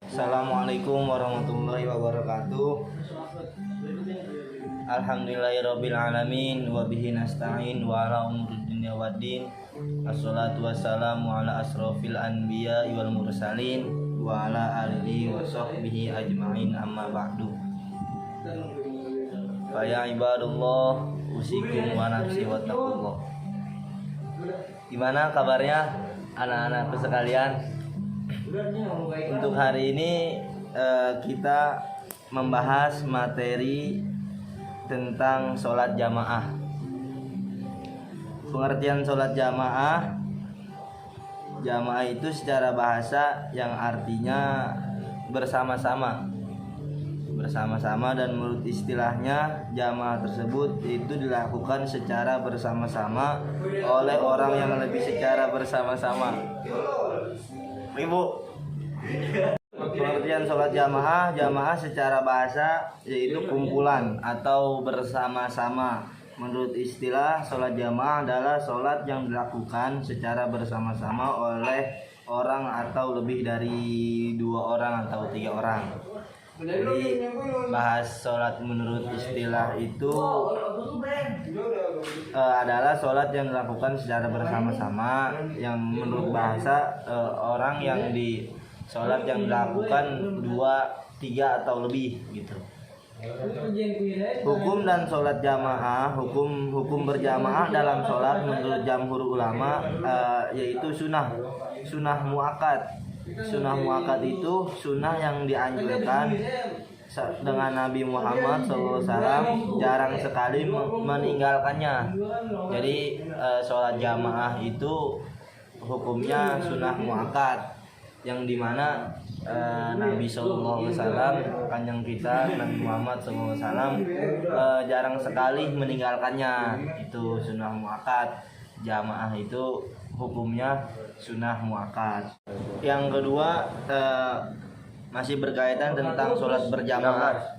Assalamualaikum warahmatullahi wabarakatuh. Alhamdulillahirabbil alamin wa bihi nasta'in wa ala umuri dunya waddin. Wassalatu wassalamu ala asrofil anbiya wal mursalin wa ala alihi wa sahbihi ajmain, amma ba'du. Fa ya ibadullah, usikum wa nafsi wa taqullah. Gimana kabarnya anak-anakku sekalian? Untuk hari ini kita membahas materi tentang sholat jamaah. Pengertian sholat jamaah, jamaah itu secara bahasa yang artinya bersama-sama, dan menurut istilahnya jamaah tersebut itu dilakukan secara bersama-sama oleh orang yang lebih secara bersama-sama. Ibu, pengertian sholat jamaah, jamaah secara bahasa yaitu kumpulan atau bersama-sama. Menurut istilah, sholat jamaah adalah sholat yang dilakukan secara bersama-sama oleh orang atau lebih dari 2 orang atau 3 orang. Jadi bahas sholat menurut istilah itu adalah sholat yang dilakukan secara bersama-sama, yang menurut bahasa orang yang di sholat yang dilakukan 2, 3 atau lebih gitu. Hukum dan sholat jamaah, hukum berjamaah dalam sholat menurut jamhur ulama yaitu sunnah muakkad. Sunnah muakkad itu sunnah yang dianjurkan dengan Nabi Muhammad SAW jarang sekali meninggalkannya. Jadi sholat jamaah itu hukumnya sunnah muakkad, yang dimana Nabi SAW, kanjeng kita Nabi Muhammad SAW jarang sekali meninggalkannya. Itu sunnah muakkad. Jamaah itu hukumnya sunnah muakkad. Yang kedua masih berkaitan tentang sholat berjamaah.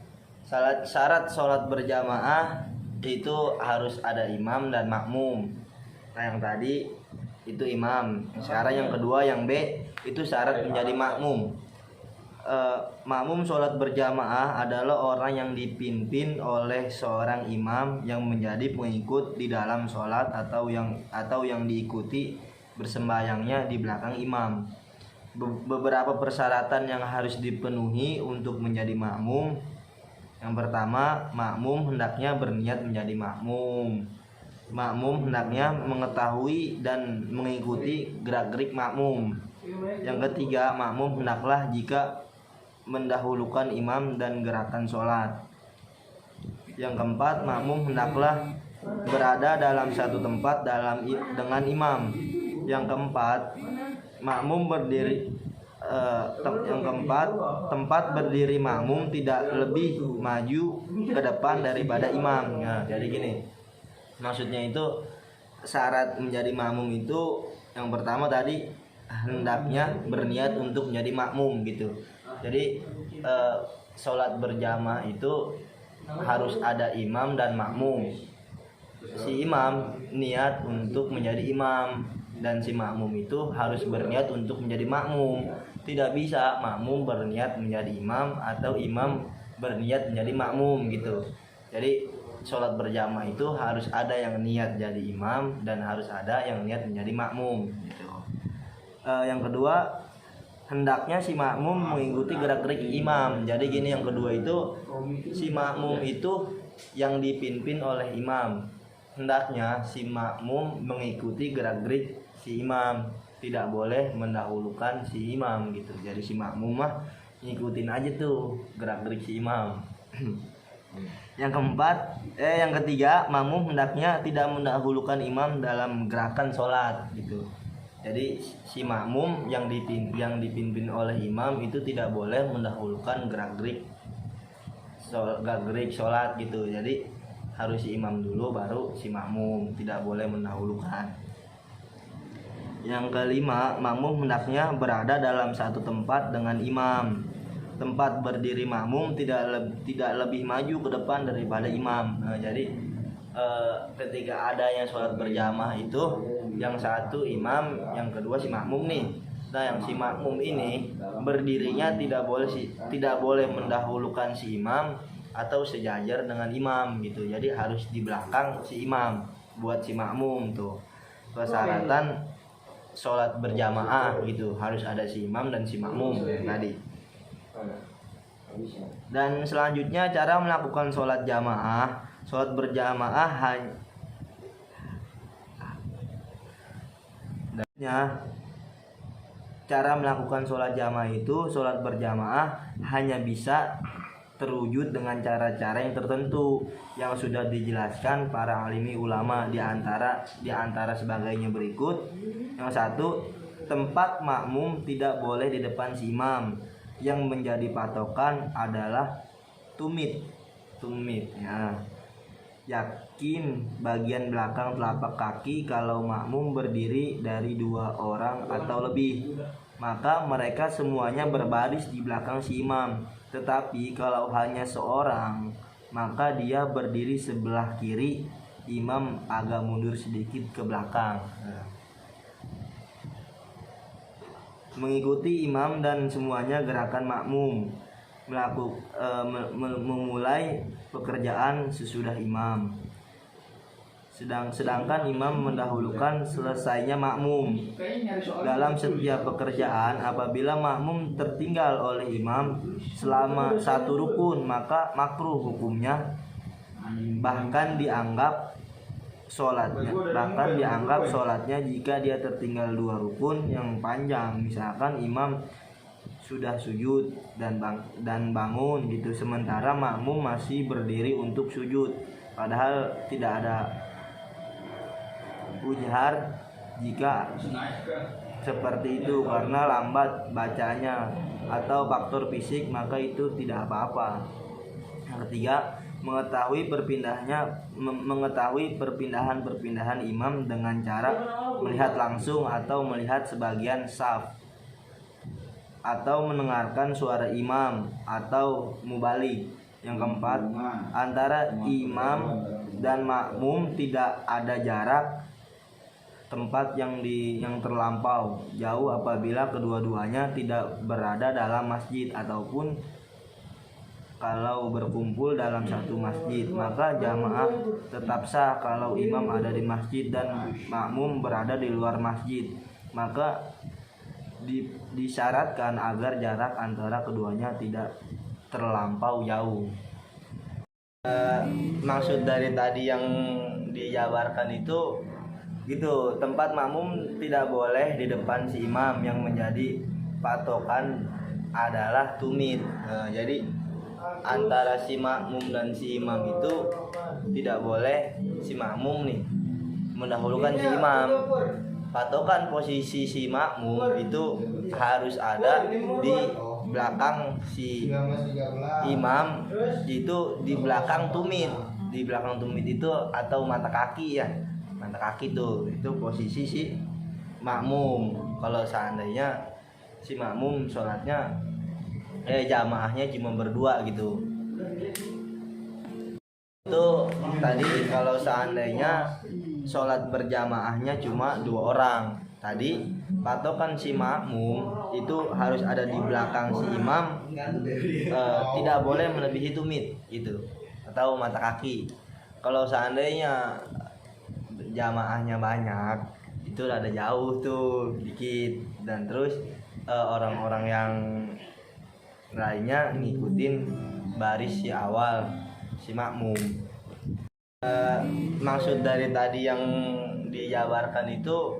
Syarat sholat berjamaah itu harus ada imam dan makmum. Nah, yang tadi itu imam. Sekarang yang kedua, yang B, itu syarat menjadi makmum. Makmum sholat berjamaah adalah orang yang dipimpin oleh seorang imam yang menjadi pengikut di dalam sholat atau yang diikuti bersembahyangnya di belakang imam. Beberapa persyaratan yang harus dipenuhi untuk menjadi makmum. Yang pertama, makmum hendaknya berniat menjadi makmum. Makmum hendaknya mengetahui dan mengikuti gerak-gerik makmum. Yang ketiga, makmum hendaklah jika mendahulukan imam dan gerakan sholat. Yang keempat, makmum hendaklah berada dalam satu tempat dengan imam. Yang keempat, makmum berdiri. Tempat berdiri makmum tidak lebih maju ke depan daripada imam. Nah, jadi gini, maksudnya itu syarat menjadi makmum itu yang pertama tadi hendaknya berniat untuk menjadi makmum gitu. Jadi sholat berjamaah itu harus ada imam dan makmum. Si imam niat untuk menjadi imam dan si makmum itu harus berniat untuk menjadi makmum. Tidak bisa makmum berniat menjadi imam atau imam berniat menjadi makmum gitu. Jadi sholat berjamaah itu harus ada yang niat jadi imam dan harus ada yang niat menjadi makmum gitu. Yang kedua, hendaknya si makmum mengikuti gerak-gerik imam. Jadi gini, yang kedua itu si makmum itu yang dipimpin oleh imam. Hendaknya si makmum mengikuti gerak-gerik si imam, tidak boleh mendahulukan si imam gitu. Jadi si makmum mah ngikutin aja tuh gerak-gerik si imam. Yang ketiga, makmum hendaknya tidak mendahulukan imam dalam gerakan sholat gitu. Jadi si makmum yang dipimpin oleh imam itu tidak boleh mendahulukan gerak-gerik sholat gitu. Jadi harus si imam dulu baru si makmum, tidak boleh mendahulukan. Yang kelima, makmum hendaknya berada dalam satu tempat dengan imam. Tempat berdiri makmum tidak lebih maju ke depan daripada imam. Nah, jadi ketika adanya sholat berjamaah itu yang satu imam, yang kedua si makmum nih. Nah, yang si makmum ini berdirinya tidak boleh mendahulukan si imam atau sejajar dengan imam gitu. Jadi harus di belakang si imam buat si makmum tuh. Persyaratan sholat berjamaah gitu, harus ada si imam dan si makmum tadi. Dan selanjutnya cara melakukan sholat jamaah, sholat berjamaah cara melakukan sholat jamaah itu, sholat berjamaah hanya bisa terwujud dengan cara-cara yang tertentu yang sudah dijelaskan para alimi ulama, di antara sebagainya berikut. Yang satu, tempat makmum tidak boleh di depan si imam. Yang menjadi patokan adalah tumit ya. Yakin bagian belakang telapak kaki kalau makmum berdiri dari 2 orang atau lebih, maka mereka semuanya berbaris di belakang si imam. Tetapi kalau hanya seorang, maka dia berdiri sebelah kiri, imam agak mundur sedikit ke belakang. Mengikuti imam dan semuanya gerakan makmum, memulai pekerjaan sesudah imam. Sedangkan imam mendahulukan selesainya makmum. Dalam setiap pekerjaan, apabila makmum tertinggal oleh imam selama 1 rukun, maka makruh hukumnya, bahkan dianggap sholatnya jika dia tertinggal 2 rukun yang panjang. Misalkan imam sudah sujud dan bangun gitu, sementara makmum masih berdiri untuk sujud, padahal tidak ada ujhar jika seperti itu karena lambat bacanya atau faktor fisik, maka itu tidak apa-apa. Yang ketiga, mengetahui perpindahan imam dengan cara melihat langsung atau melihat sebagian saf, atau mendengarkan suara imam atau mubalik. Yang keempat, antara imam dan makmum tidak ada jarak tempat yang terlampau jauh apabila kedua-duanya tidak berada dalam masjid, ataupun kalau berkumpul dalam satu masjid, maka jamaah tetap sah kalau imam ada di masjid dan makmum berada di luar masjid. Maka disyaratkan agar jarak antara keduanya tidak terlampau jauh. Maksud dari tadi yang dijabarkan itu gitu, tempat makmum tidak boleh di depan si imam, yang menjadi patokan adalah tumit. Jadi antara si makmum dan si imam itu tidak boleh si makmum nih mendahulukan si imam. Patokan posisi si makmum itu harus ada di belakang si imam, itu di belakang tumit. Di belakang tumit itu atau mata kaki ya. Mata kaki tuh, itu posisi si makmum. Kalau seandainya si makmum sholatnya jamaahnya cuma berdua gitu. Itu tadi kalau seandainya sholat berjamaahnya cuma 2 orang. Tadi patokan si makmum itu harus ada di belakang si imam, tidak boleh melebihi tumit itu atau mata kaki. Kalau seandainya jamaahnya banyak, itu rada jauh tuh dikit, dan terus orang-orang yang lainnya ngikutin baris si awal si makmum. Maksud dari tadi yang dijabarkan itu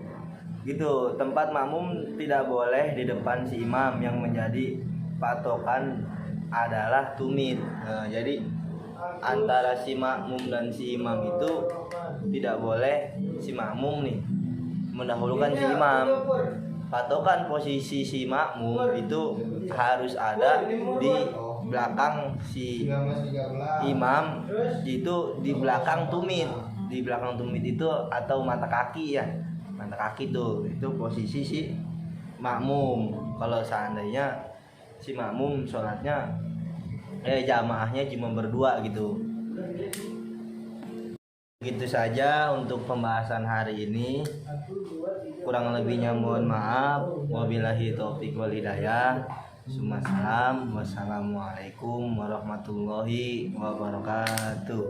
gitu, tempat makmum tidak boleh di depan si imam, yang menjadi patokan adalah tumit. Jadi antara si makmum dan si imam itu tidak boleh si makmum nih mendahulukan si imam. Patokan posisi si makmum itu harus ada di belakang si imam, itu di belakang tumit. Di belakang tumit itu atau mata kaki ya. Mata kaki tuh, itu posisi si makmum. Kalau seandainya si makmum sholatnya jamaahnya cuma berdua gitu. Begitu saja untuk pembahasan hari ini. kurang lebihnya mohon maaf. Wabillahi taufik wal hidayah. Wassalamualaikum warahmatullahi wabarakatuh.